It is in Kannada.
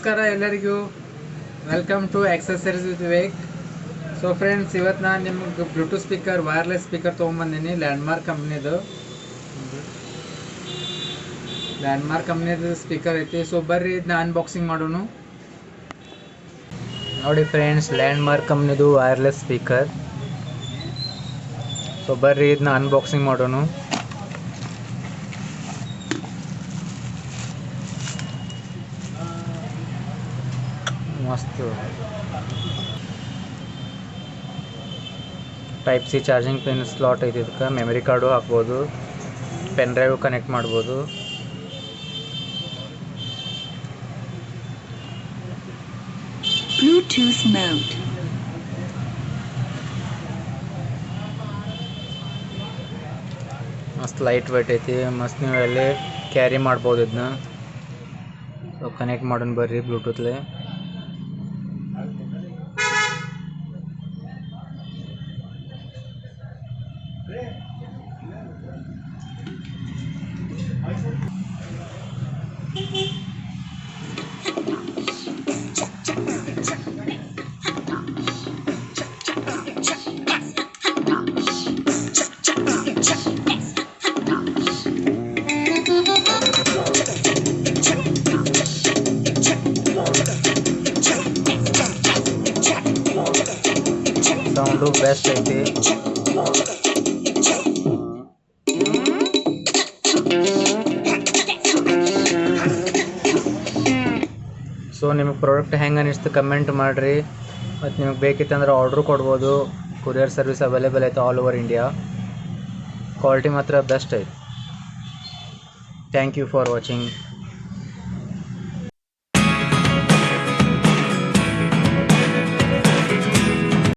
ನಮಸ್ಕಾರ ಎಲ್ಲರಿಗೂ. Welcome to exercise with Vivek. So friends, ಇವತ್ತು ನಾನು ನಿಮ್ಗೆ ಬ್ಲೂಟೂತ್ ಸ್ಪೀಕರ್ ವೈರ್ಲೆಸ್ ಸ್ಪೀಕರ್ ತೊಗೊಂಬಂದೀನಿ. ಲ್ಯಾಂಡ್ಮಾರ್ಕ್ ಕಂಪ್ನಿದು ಸ್ಪೀಕರ್ ಐತಿ. ಸೊ ಬರ್ರಿ ಇದನ್ನ ಅನ್ಬಾಕ್ಸಿಂಗ್ ಮಾಡೋಣ. ನೋಡಿ ಫ್ರೆಂಡ್ಸ್, ಲ್ಯಾಂಡ್ಮಾರ್ಕ್ ಕಂಪ್ನಿದು ವೈರ್ಲೆಸ್ ಸ್ಪೀಕರ್. ಸೊ ಬರ್ರಿ ಇದನ್ನ ಅನ್ಬಾಕ್ಸಿಂಗ್ ಮಾಡೋಣ. ಮಸ್ತ್ type C charging pin slot ಐತಿ. ಇದಕ್ಕೆ ಮೆಮರಿ ಕಾರ್ಡು ಹಾಕ್ಬೋದು, ಪೆನ್ ಡ್ರೈವ್ ಕನೆಕ್ಟ್ ಮಾಡ್ಬೋದು. Bluetooth mode. ಮಸ್ತ್ ಲೈಟ್ ವೇಟ್ ಐತಿ. ಮಸ್ತ್ ನೀವು ಎಲ್ಲಿ ಕ್ಯಾರಿ ಮಾಡ್ಬೋದು ಇದನ್ನ. ಸೊ ಕನೆಕ್ಟ್ ಮಾಡೋಣ ಬರ್ರಿ ಬ್ಲೂಟೂತ್ಲೆ. ಸೌಂಡು ಬೆಸ್ಟ್ ಐತಿ. ಸೊ ನಿಮಗೆ ಪ್ರಾಡಕ್ಟ್ ಹೆಂಗೆ ಅನಿಸ್ತು ಕಮೆಂಟ್ ಮಾಡಿರಿ. ಮತ್ತು ನಿಮಗೆ ಬೇಕಿತ್ತಂದ್ರೆ ಆರ್ಡ್ರು ಕೊಡ್ಬೋದು. ಕೊರಿಯರ್ ಸರ್ವಿಸ್ ಅವೈಲೇಬಲ್ ಐತೆ ಆಲ್ ಓವರ್ ಇಂಡಿಯಾ. ಕ್ವಾಲಿಟಿ ಮಾತ್ರ ಬೆಸ್ಟ್ ಐತೆ. Thank you for watching.